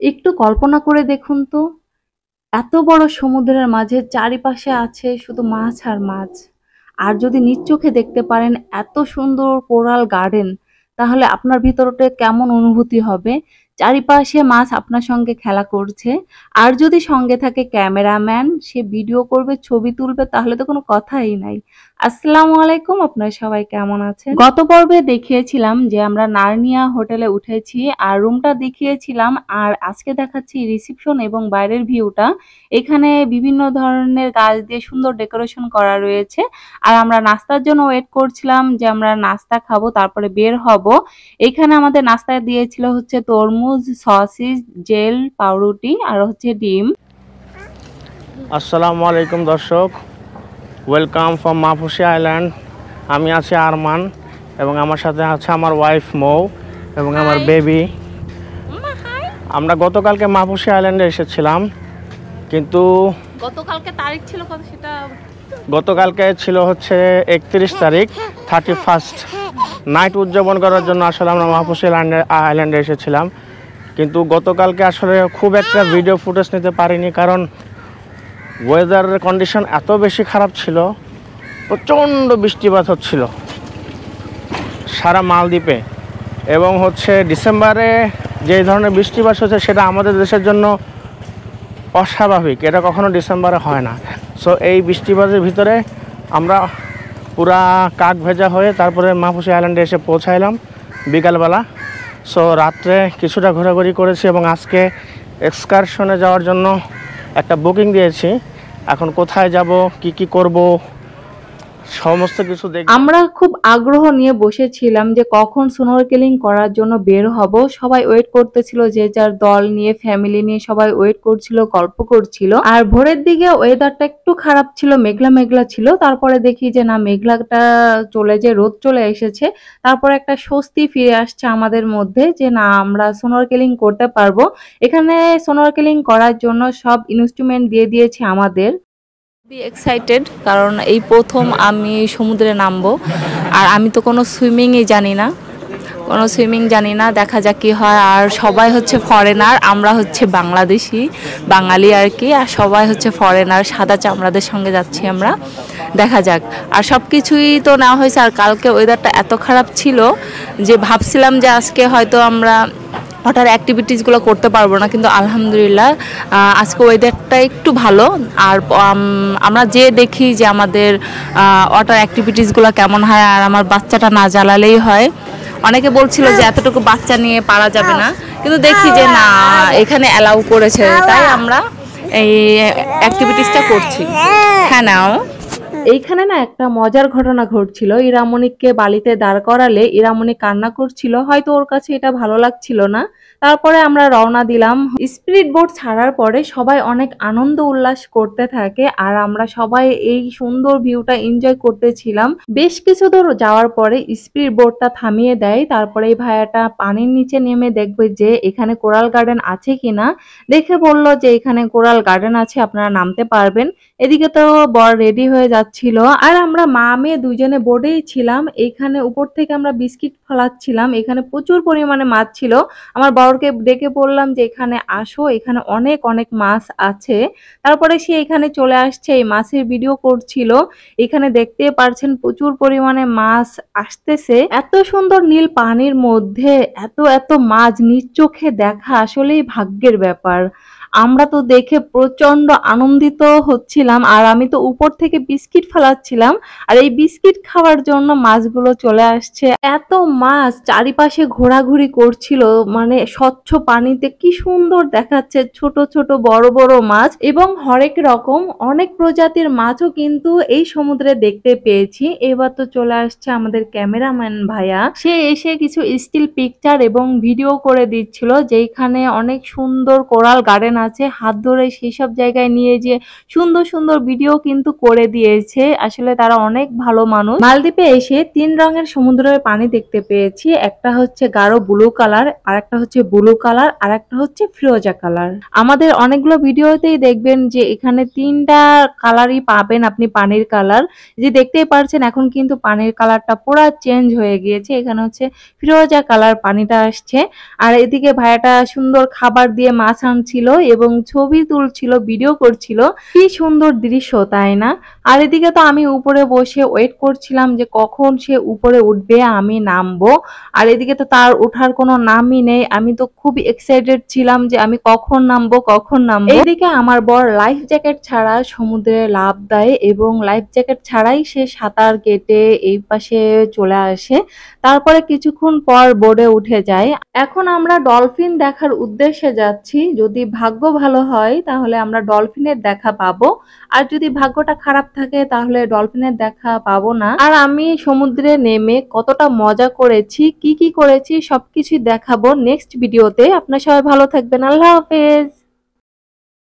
একটু কল্পনা করে দেখুন তো, এত বড় সমুদ্রের মাঝে চারিপাশে আছে শুধু মাছ আর মাছ। আর যদি নিজ চোখে দেখতে পারেন এত সুন্দর কোরাল গার্ডেন, তাহলে আপনার ভিতরটা কেমন অনুভূতি হবে? চারিপাশে মাছ আপনার সঙ্গে খেলা করছে। আর যদি সঙ্গে থাকে ক্যামেরাম্যান, সে ভিডিও করবে, ছবি তুলবে, তাহলে তো কোনো কথাই নাই। আসসালামু আলাইকুম, আপনারা সবাই কেমন আছেন? গত পর্বে দেখিয়েছিলাম যে আমরা নার্নিয়া হোটেলে উঠেছি আর রুমটা দেখিয়েছিলাম, আর আজকে দেখাচ্ছি রিসিপশন এবং বাইরের ভিউটা। এখানে বিভিন্ন ধরনের গাছ দিয়ে সুন্দর ডেকোরেশন করা রয়েছে। আর আমরা নাস্তার জন্য ওয়েট করছিলাম যে আমরা নাস্তা খাবো, তারপরে বের হব। এখানে আমাদের নাস্তায় দিয়েছিল হচ্ছে তরমুজ, সসিস, জেল, পাউরুটি আর হচ্ছে ডিম। আসসালামু আলাইকুম দর্শক, ওয়েলকাম ফ্রম মাহফুসি আইল্যান্ড। আমি আছি আরমান এবং আমার সাথে আছে আমার ওয়াইফ মৌ এবং আমার বেবি। আমরা গতকালকে মাহফুসি আইল্যান্ডে এসেছিলাম, কিন্তু গতকালকে তারিখ ছিল কত সেটা? গতকালকে ছিল হচ্ছে 31 তারিখ, 31st নাইট উদযাপন করার জন্য আসলে আমরা মাহফুসি আইল্যান্ডে এসেছিলাম। কিন্তু গতকালকে আসলে খুব একটা ভিডিও ফুটেজ নিতে পারিনি, কারণ ওয়েদারের কন্ডিশন এত বেশি খারাপ ছিল, প্রচণ্ড বৃষ্টিপাত হচ্ছিল সারা মালদ্বীপে। এবং হচ্ছে ডিসেম্বরে যে ধরনের বৃষ্টিপাত হচ্ছে সেটা আমাদের দেশের জন্য অস্বাভাবিক, এটা কখনো ডিসেম্বরে হয় না। সো এই বৃষ্টিপাতের ভিতরে আমরা পুরা কাক ভেজা হয়ে তারপরে মাহফুসি আইল্যান্ডে এসে পৌঁছাইলাম বিকালবেলা। সো রাত্রে কিছুটা ঘোরাঘুরি করেছি এবং আজকে এক্সকারশনে যাওয়ার জন্য একটা বুকিং দিয়েছি। এখন কোথায় যাব, কি করব, সমস্ত কিছু আমরা খুব আগ্রহ নিয়ে বসেছিলাম যে কখন স্নোরকেলিং করার জন্য বের হব। সবাই ওয়েট করতেছিল, যে যার দল নিয়ে, ফ্যামিলি নিয়ে সবাই ওয়েট করছিল, গল্প করছিল। আর ভোরের দিকে ওয়েদারটা একটু খারাপ ছিল, মেঘলা মেঘলা ছিল। তারপরে দেখি যে না, মেঘলাটা চলে, যে রোদ চলে এসেছে। তারপরে একটা স্বস্তি ফিরে আসছে আমাদের মধ্যে, যে না, আমরা স্নোরকেলিং করতে পারবো। এখানে স্নোরকেলিং করার জন্য সব ইনস্ট্রুমেন্ট দিয়ে দিয়েছে আমাদের। খুবই এক্সাইটেড, কারণ এই প্রথম আমি সমুদ্রে নামবো। আর আমি তো কোনো সুইমিংই জানি না, দেখা যাক কি হয়। আর সবাই হচ্ছে ফরেনার, আমরা হচ্ছে বাংলাদেশি, বাঙালি আর কি। আর সবাই হচ্ছে ফরেনার, সাদা চামড়াদের সঙ্গে যাচ্ছি আমরা, দেখা যাক। আর সব কিছুই তো নেওয়া হয়েছে। আর কালকে ওয়েদারটা এত খারাপ ছিল যে ভাবছিলাম যে আজকে হয়তো আমরা ওয়াটার অ্যাক্টিভিটিসগুলো করতে পারবো না, কিন্তু আলহামদুলিল্লাহ আজকে ওয়েদারটা একটু ভালো। আর আমরা যে দেখি যে আমাদের ওয়াটার অ্যাক্টিভিটিসগুলো কেমন হয়, আর আমার বাচ্চাটা না জ্বালালেই হয়। অনেকে বলছিল যে এতটুকু বাচ্চা নিয়ে পারা যাবে না, কিন্তু দেখি যে না, এখানে অ্যালাউ করেছে, তাই আমরা এই অ্যাক্টিভিটিসটা করছি। হ্যাঁ, নাও। এইখানে না একটা মজার ঘটনা ঘটছিল। ইরামনিককে বালিতে দাঁড় করালে ইরামনি কান্না করছিল, হয়তো ওর কাছে এটা ভালো লাগছিল না। তারপরে আমরা রওনা দিলাম। স্পিরিট বোট ছাড়ার পরে সবাই অনেক আনন্দ উল্লাস করতে থাকে, আর আমরা সবাই এই সুন্দর ভিউটা এনজয় করতেছিলাম। বেশ কিছু দূর যাওয়ার পরে স্পিরিট বোটটা থামিয়ে দেয়। তারপরে এই ভাইয়াটা পানির নিচে নেমে দেখবে যে এখানে কোরাল গার্ডেন আছে কিনা। দেখে বলল যে এখানে কোরাল গার্ডেন আছে, আপনারা নামতে পারবেন। এদিকে তো বর রেডি হয়ে যাচ্ছিল, আর আমরা মা মেয়ে দুজনে বোর্ডেই ছিলাম। এখানে উপর থেকে আমরা বিস্কিট ফলাচ্ছিলাম। এখানে প্রচুর পরিমাণে মাছ ছিল। আমার বরকে ডেকে বললাম যে এখানে আসো, এখানে অনেক অনেক মাছ আছে। তারপরে সে এখানে চলে আসছে, এই মাছের ভিডিও করছিল। এখানে দেখতে পারছেন প্রচুর পরিমাণে মাছ আসতেছে। এত সুন্দর নীল পানির মধ্যে এত এত মাছ নিজ চোখে দেখা আসলেই ভাগ্যের ব্যাপার। আমরা তো দেখে প্রচন্ড আনন্দিত হচ্ছিলাম, আর আমি তো উপর থেকে বিস্কিট ফেলাচ্ছিলাম, আর এই বিস্কিট খাওয়ার জন্য মাছগুলো চলে আসছে। এত মাছ চারিপাশে ঘোরাঘুরি করছিল, মানে স্বচ্ছ পানিতে কি সুন্দর দেখাচ্ছে, ছোট ছোট বড় বড় মাছ এবং হরেক রকম অনেক প্রজাতির মাছও কিন্তু এই সমুদ্রে দেখতে পেয়েছি। এবার তো চলে আসছে আমাদের ক্যামেরাম্যান ভাইয়া, সে এসে কিছু স্টিল পিকচার এবং ভিডিও করে দিচ্ছিল, যেখানে অনেক সুন্দর কোরাল গার্ডেন আছে। হাত ধরে সেই সব জায়গায় নিয়ে যে সুন্দর সুন্দর ভিডিও কিন্তু করে দিয়েছে। আসলে তারা অনেক ভালো মানুষ। মালদ্বীপে এসে 3 রঙের সমুদ্রের পানি দেখতে পেয়েছি। একটা হচ্ছে গাঢ় ব্লু কালার, আর একটা হচ্ছে ব্লু কালার, আর একটা হচ্ছে ফিরোজা কালার। আমাদের অনেকগুলো ভিডিওতেই দেখবেন যে এখানে 3টা কালারই পাবেন আপনি পানির কালার। যে দেখতেই পারছেন এখন কিন্তু পানির কালারটা পুরো চেঞ্জ হয়ে গিয়েছে। এখানে হচ্ছে ফিরোজা কালার পানিটা আসছে। আর এদিকে ভাইয়াটা সুন্দর খাবার দিয়ে মাছ আনছিল এবং ছবি তুলছিল, ভিডিও করছিল। কি সুন্দর দৃশ্য, তাই না? আর এদিকে তো আমি উপরে বসে ওয়েট করছিলাম যে কখন সে উপরে উঠবে, আমি নামবো। আর এদিকে তো তার ওঠার কোনো নামই নেই। আমি তো খুব এক্সাইটেড ছিলাম যে আমি কখন নামবো, কখন নামবো। এইদিকে আমার বর লাইফ জ্যাকেট ছাড়া সমুদ্রে লাফ দেয় এবং লাইফ জ্যাকেট ছাড়াই সে সাঁতার কেটে এই পাশে চলে আসে। তারপরে কিছুক্ষণ পর বোর্ডে উঠে যায়। এখন আমরা ডলফিন দেখার উদ্দেশ্যে যাচ্ছি। যদি ভাগ্য ভালো হয় তাহলে আমরা ডলফিনের দেখা পাবো, আর যদি ভাগ্যটা খারাপ থাকে তাহলে ডলফিনের দেখা পাবো না। আর আমি সমুদ্রে নেমে কতটা মজা করেছি, কি কি করেছি সবকিছু দেখাবো নেক্সট ভিডিওতে। আপনারা সবাই ভালো থাকবেন। আল্লাহ হাফেজ।